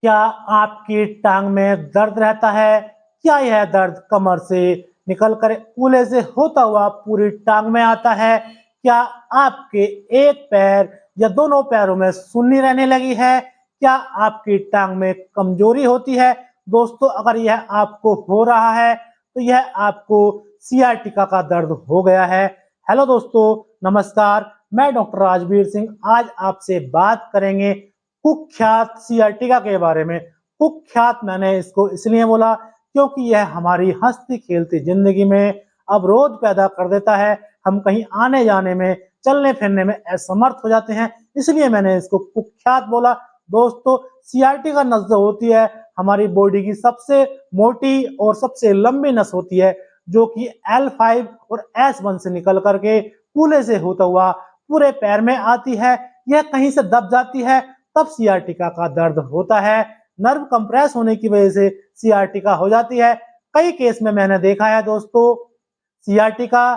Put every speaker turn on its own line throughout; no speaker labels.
क्या आपकी टांग में दर्द रहता है? क्या यह दर्द कमर से निकलकर कूल्हे से होता हुआ पूरी टांग में आता है? क्या आपके एक पैर या दोनों पैरों में सुन्नी रहने लगी है? क्या आपकी टांग में कमजोरी होती है? दोस्तों, अगर यह आपको हो रहा है तो यह आपको सियाटिका का दर्द हो गया है। हेलो दोस्तों, नमस्कार। मैं डॉक्टर राजवीर सिंह आज आपसे बात करेंगे कुख्यात सियाटिका के बारे में। कुख्यात मैंने इसको इसलिए बोला क्योंकि यह हमारी हंसती खेलती जिंदगी में अवरोध पैदा कर देता है। हम कहीं आने जाने में, चलने फिरने में असमर्थ हो जाते हैं, इसलिए मैंने इसको कुख्यात बोला। दोस्तों, सियाटिका नस जो होती है हमारी बॉडी की सबसे मोटी और सबसे लंबी नस होती है, जो कि L5 और S1 से निकल करके कूल्हे से होता हुआ पूरे पैर में आती है। यह कहीं से दब जाती है तब सियाटिका का दर्द होता है। नर्व कंप्रेस होने की वजह से सियाटिका हो जाती है। कई केस में मैंने देखा है दोस्तों, सियाटिका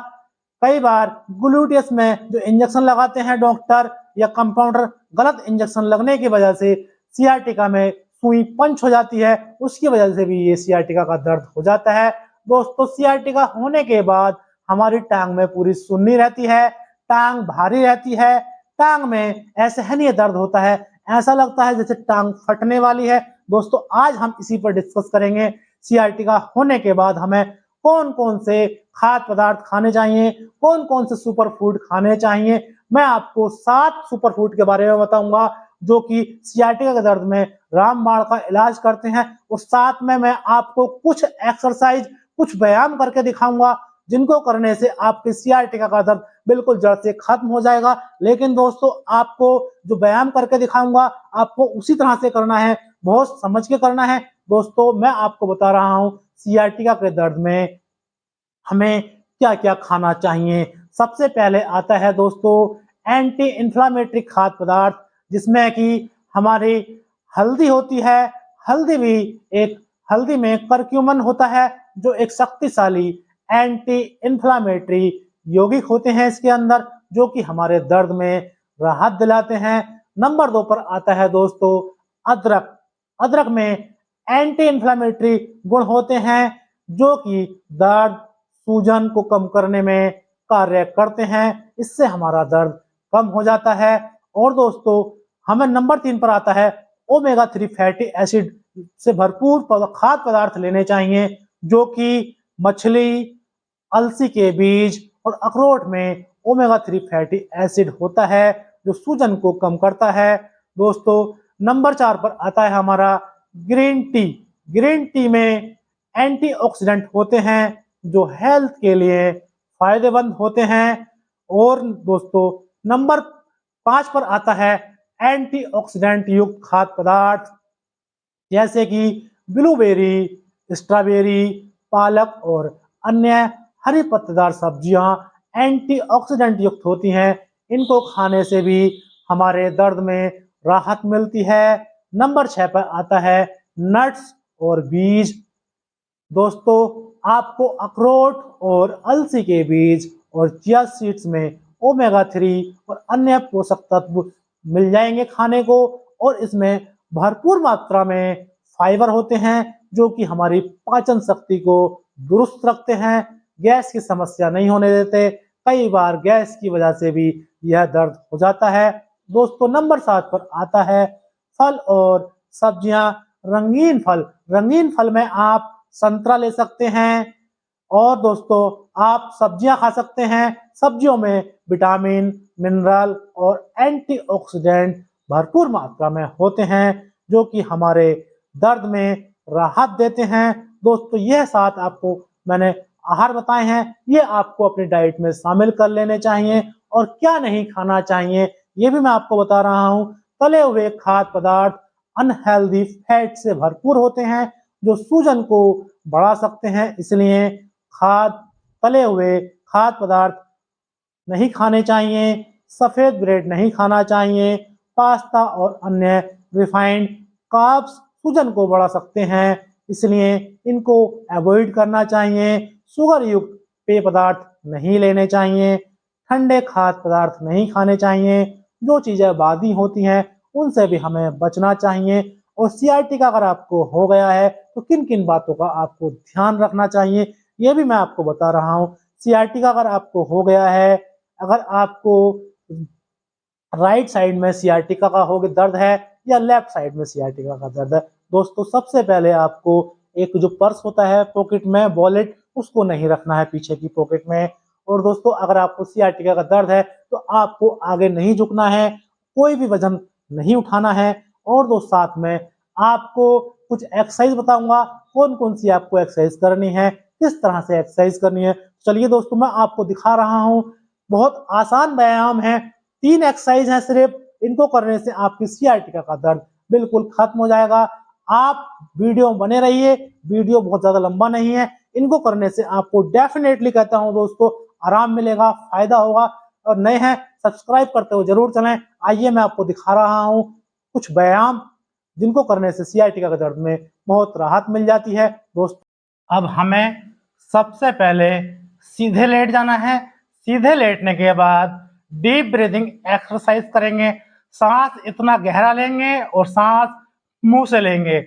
कई बार ग्लूटियस में जो इंजेक्शन लगाते हैं डॉक्टर या कंपाउंडर, गलत इंजेक्शन लगने की वजह से सियाटिका में सुई पंच हो जाती है, उसकी वजह से भी ये सियाटिका का दर्द हो जाता है। दोस्तों, सियाटिका होने के बाद हमारी टांग में पूरी सुन्नी रहती है, टांग भारी रहती है, टांग में असहनीय दर्द होता है, ऐसा लगता है जैसे टांग फटने वाली है। दोस्तों, आज हम इसी पर डिस्कस करेंगे सियाटिका होने के बाद हमें कौन कौन से खाद्य पदार्थ खाने चाहिए, कौन कौन से सुपर फूड खाने चाहिए। मैं आपको 7 सुपर फूड के बारे में बताऊंगा जो कि सियाटिका के दर्द में रामबाण का इलाज करते हैं, और साथ में मैं आपको कुछ एक्सरसाइज, कुछ व्यायाम करके दिखाऊंगा जिनको करने से आपकी सियाटिका का दर्द बिल्कुल जड़ से खत्म हो जाएगा। लेकिन दोस्तों, आपको जो व्यायाम करके दिखाऊंगा आपको उसी तरह से करना है, बहुत समझ के करना है। दोस्तों, मैं आपको बता रहा हूं सियाटिका के दर्द में हमें क्या क्या खाना चाहिए। सबसे पहले आता है दोस्तों एंटी इंफ्लामेटरी खाद्य पदार्थ, जिसमें कि हमारी हल्दी होती है। हल्दी भी एक हल्दी में करक्यूमन होता है जो एक शक्तिशाली एंटी इंफ्लामेटरी यौगिक होते हैं इसके अंदर, जो कि हमारे दर्द में राहत दिलाते हैं। नंबर 2 पर आता है दोस्तों अदरक। अदरक में एंटी इंफ्लामेटरी गुण होते हैं जो कि दर्द, सूजन को कम करने में कार्य करते हैं। इससे हमारा दर्द कम हो जाता है। और दोस्तों, हमें नंबर 3 पर आता है ओमेगा 3 फैटी एसिड से भरपूर खाद्य पदार्थ लेने चाहिए, जो कि मछली, अलसी के बीज और अखरोट में ओमेगा 3 फैटी एसिड होता है जो सूजन को कम करता है। दोस्तों, नंबर 4 पर आता है हमारा ग्रीन टी। ग्रीन टी में एंटीऑक्सीडेंट होते हैं जो हेल्थ के लिए फायदेमंद होते हैं। और दोस्तों, नंबर 5 पर आता है एंटीऑक्सीडेंट युक्त खाद्य पदार्थ, जैसे कि ब्लूबेरी, स्ट्रॉबेरी, पालक और अन्य हरी पत्तेदार सब्जियां एंटीऑक्सीडेंट युक्त होती हैं। इनको खाने से भी हमारे दर्द में राहत मिलती है। नंबर 6 पर आता है नट्स और बीज। दोस्तों, आपको अखरोट और अलसी के बीज और चिया सीड्स में ओमेगा 3 और अन्य पोषक तत्व मिल जाएंगे खाने को, और इसमें भरपूर मात्रा में फाइबर होते हैं जो कि हमारी पाचन शक्ति को दुरुस्त रखते हैं, गैस की समस्या नहीं होने देते। कई बार गैस की वजह से भी यह दर्द हो जाता है। दोस्तों, नंबर 7 पर आता है फल और सब्जियां। रंगीन फल, रंगीन फल में आप संतरा ले सकते हैं, और दोस्तों आप सब्जियां खा सकते हैं। सब्जियों में विटामिन, मिनरल और एंटीऑक्सीडेंट भरपूर मात्रा में होते हैं जो कि हमारे दर्द में राहत देते हैं। दोस्तों, यह 7 आपको मैंने आहार बताए हैं, ये आपको अपनी डाइट में शामिल कर लेने चाहिए। और क्या नहीं खाना चाहिए ये भी मैं आपको बता रहा हूँ। तले हुए खाद्य पदार्थ अनहेल्दी फैट से भरपूर होते हैं जो सूजन को बढ़ा सकते हैं, इसलिए तले हुए खाद्य पदार्थ नहीं खाने चाहिए। सफेद ब्रेड नहीं खाना चाहिए। पास्ता और अन्य रिफाइंड कार्ब्स सूजन को बढ़ा सकते हैं, इसलिए इनको अवॉइड करना चाहिए। शुगर युक्त पेय पदार्थ नहीं लेने चाहिए। ठंडे खाद्य पदार्थ नहीं खाने चाहिए। जो चीजें बादी होती हैं उनसे भी हमें बचना चाहिए। और सियाटिका अगर आपको हो गया है तो किन किन बातों का आपको ध्यान रखना चाहिए ये भी मैं आपको बता रहा हूँ। सियाटिका अगर आपको हो गया है, अगर आपको राइट साइड में सियाटिका का हो दर्द है या लेफ्ट साइड में सियाटिका का दर्द है, दोस्तों सबसे पहले आपको एक जो पर्स होता है पॉकेट में वॉलेट, उसको नहीं रखना है पीछे की पॉकेट में। और दोस्तों अगर आपको सियाटिका का दर्द है तो आपको आगे नहीं झुकना है, कोई भी वजन नहीं उठाना है। और दोस्त साथ में आपको कुछ एक्सरसाइज बताऊंगा, कौन कौन सी आपको एक्सरसाइज करनी है, किस तरह से एक्सरसाइज करनी है। चलिए दोस्तों मैं आपको दिखा रहा हूँ, बहुत आसान व्यायाम है, 3 एक्सरसाइज है सिर्फ, इनको करने से आपकी सियाटिका का दर्द बिल्कुल खत्म हो जाएगा। आप वीडियो बने रहिए, वीडियो बहुत ज्यादा लंबा नहीं है, इनको करने से आपको डेफिनेटली कहता हूं दोस्तों आराम मिलेगा, फायदा होगा। और नए हैं सब्सक्राइब करते हुए जरूर चलें। आइए मैं आपको दिखा रहा हूं कुछ व्यायाम जिनको करने से सियाटिका के दर्द में बहुत राहत मिल जाती है। दोस्तों अब हमें सबसे पहले सीधे लेट जाना है। सीधे लेटने के बाद डीप ब्रीदिंग एक्सरसाइज करेंगे। सांस इतना गहरा लेंगे और सांस मुंह से लेंगे।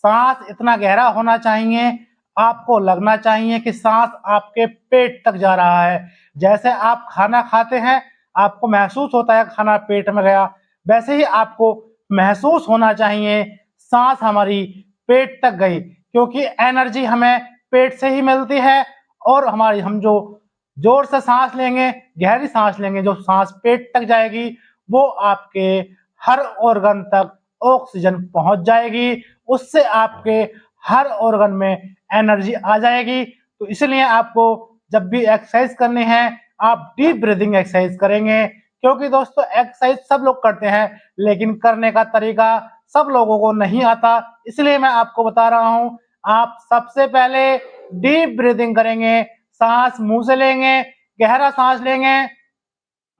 सांस इतना गहरा होना चाहिए, आपको लगना चाहिए कि सांस आपके पेट तक जा रहा है। जैसे आप खाना खाते हैं, आपको महसूस होता है खाना पेट में गया, वैसे ही आपको महसूस होना चाहिए सांस हमारी पेट तक गई, क्योंकि एनर्जी हमें पेट से ही मिलती है। और हम जो जोर से सांस लेंगे, गहरी सांस लेंगे, जो सांस पेट तक जाएगी वो आपके हर ऑर्गन तक ऑक्सीजन पहुंच जाएगी, उससे आपके हर ऑर्गन में एनर्जी आ जाएगी। तो इसलिए आपको जब भी एक्सरसाइज करनी है आप डीप ब्रीदिंग एक्सरसाइज करेंगे, क्योंकि दोस्तों एक्सरसाइज सब लोग करते हैं लेकिन करने का तरीका सब लोगों को नहीं आता। इसलिए मैं आपको बता रहा हूं, आप सबसे पहले डीप ब्रीदिंग करेंगे, सांस मुंह से लेंगे, गहरा सांस लेंगे,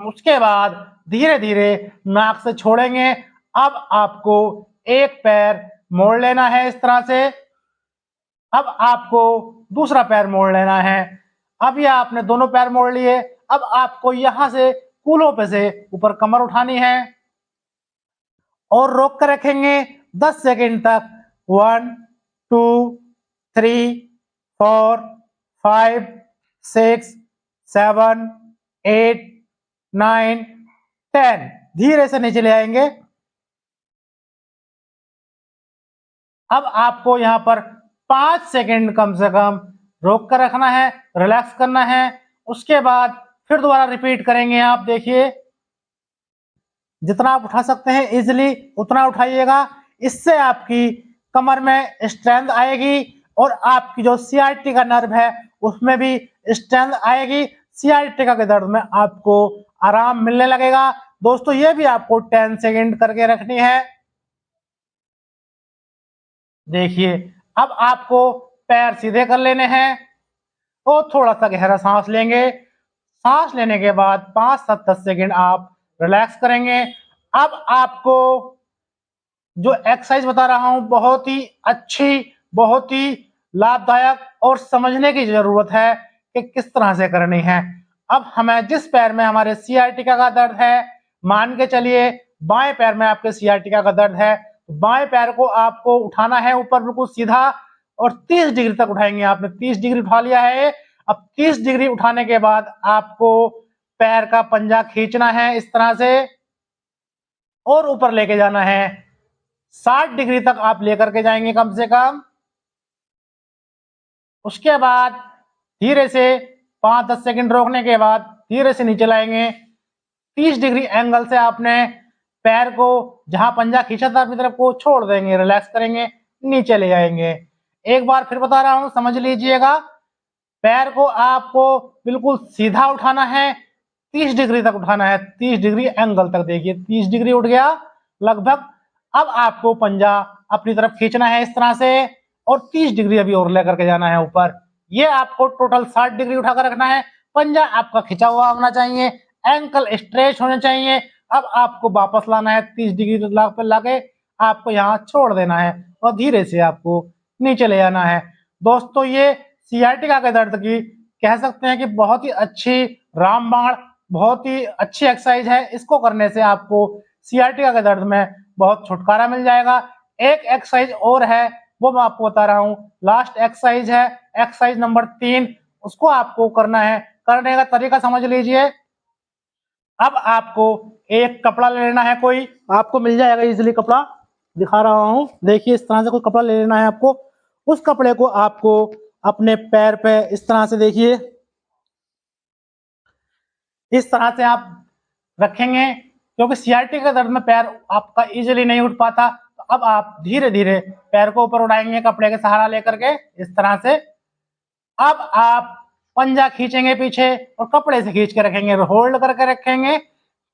उसके बाद धीरे धीरे नाक से छोड़ेंगे। अब आपको एक पैर मोड़ लेना है इस तरह से, अब आपको दूसरा पैर मोड़ लेना है। अब यह आपने दोनों पैर मोड़ लिए, अब आपको यहां से कूल्हों पे से ऊपर कमर उठानी है और रोक कर रखेंगे 10 सेकंड तक। 1 2 3 4 5 6 7 8 9 10। धीरे से नीचे ले आएंगे। अब आपको यहाँ पर 5 सेकंड कम से कम रोक कर रखना है, रिलैक्स करना है। उसके बाद फिर दोबारा रिपीट करेंगे। आप देखिए जितना आप उठा सकते हैं इजिली उतना उठाइएगा, इससे आपकी कमर में स्ट्रेंथ आएगी और आपकी जो सियाटिका नर्व है उसमें भी स्ट्रेंथ आएगी। सियाटिका के दर्द में आपको आराम मिलने लगेगा। दोस्तों ये भी आपको 10 सेकंड करके रखनी है। देखिए अब आपको पैर सीधे कर लेने हैं और थोड़ा सा गहरा सांस लेंगे। सांस लेने के बाद 5 से 10 सेकंड आप रिलैक्स करेंगे। अब आपको जो एक्सरसाइज बता रहा हूं बहुत ही अच्छी, बहुत ही लाभदायक और समझने की जरूरत है कि किस तरह से करनी है। अब हमें जिस पैर में हमारे सियाटिका का दर्द है, मान के चलिए बाएं पैर में आपके सियाटिका का दर्द है, बाएं पैर को आपको उठाना है ऊपर बिल्कुल सीधा और 30 डिग्री तक उठाएंगे। आपने 30 डिग्री उठा लिया है। अब 30 डिग्री उठाने के बाद आपको पैर का पंजा खींचना है इस तरह से और ऊपर लेके जाना है। 60 डिग्री तक आप लेकर के जाएंगे कम से कम। उसके बाद धीरे से 5-10 सेकंड रोकने के बाद धीरे से नीचे लाएंगे। 30 डिग्री एंगल से आपने पैर को जहां पंजा खींचा था अपनी तरफ को छोड़ देंगे, रिलैक्स करेंगे, नीचे ले जाएंगे। एक बार फिर बता रहा हूं, समझ लीजिएगा। पैर को आपको बिल्कुल सीधा उठाना है, 30 डिग्री तक उठाना है, 30 डिग्री एंगल तक। देखिए 30 डिग्री उठ गया लगभग। अब आपको पंजा अपनी तरफ खींचना है इस तरह से और 30 डिग्री अभी और लेकर के जाना है ऊपर। ये आपको टोटल 60 डिग्री उठाकर रखना है। पंजा आपका खिंचा हुआ होना चाहिए, एंकल स्ट्रेच होने चाहिए। अब आपको वापस लाना है 30 डिग्री पे लाके आपको यहाँ छोड़ देना है और धीरे से आपको नीचे ले जाना है। दोस्तों ये सियाटिका के दर्द की कह सकते हैं कि बहुत ही अच्छी रामबाण, बहुत ही अच्छी एक्सरसाइज है। इसको करने से आपको सियाटिका के दर्द में बहुत छुटकारा मिल जाएगा। एक एक्सरसाइज और है, वो मैं आपको बता रहा हूँ। लास्ट एक्सरसाइज है एक्सरसाइज नंबर 3, उसको आपको करना है। करने का तरीका समझ लीजिए। अब आपको एक कपड़ा ले लेना है, कोई आपको मिल जाएगा इजीली कपड़ा, दिखा रहा हूं। देखिए इस तरह से कोई कपड़ा ले लेना है आपको। उस कपड़े को आपको अपने पैर पे इस तरह से, देखिए इस तरह से आप रखेंगे, क्योंकि सीआरटी के दर्द में पैर आपका इजीली नहीं उठ पाता। तो अब आप धीरे धीरे पैर को ऊपर उठाएंगे कपड़े के सहारा लेकर के इस तरह से। अब आप पंजा खींचेंगे पीछे और कपड़े से खींच के रखेंगे, होल्ड करके रखेंगे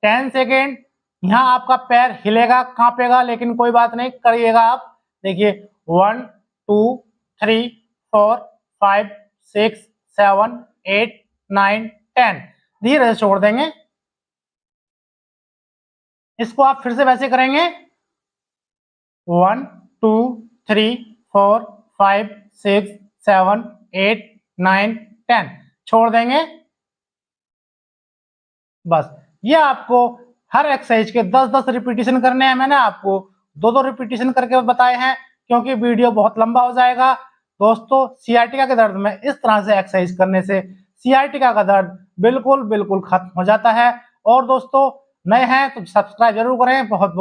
10 सेकेंड। यहाँ आपका पैर हिलेगा, कांपेगा, लेकिन कोई बात नहीं, करिएगा आप। देखिए 1 2 3 4 5 6 7 8 9 10, धीरे से छोड़ देंगे। इसको आप फिर से वैसे करेंगे 1 2 3 4 5 6 7 8 9 10, छोड़ देंगे। बस ये आपको हर एक्सरसाइज के 10-10 रिपीटेशन करने हैं। मैंने आपको 2-2 रिपीटेशन करके बताए हैं, क्योंकि वीडियो बहुत लंबा हो जाएगा। दोस्तों सियाटिका के दर्द में इस तरह से एक्सरसाइज करने से सियाटिका का दर्द बिल्कुल बिल्कुल खत्म हो जाता है। और दोस्तों नए हैं तो सब्सक्राइब जरूर करें। बहुत बहुत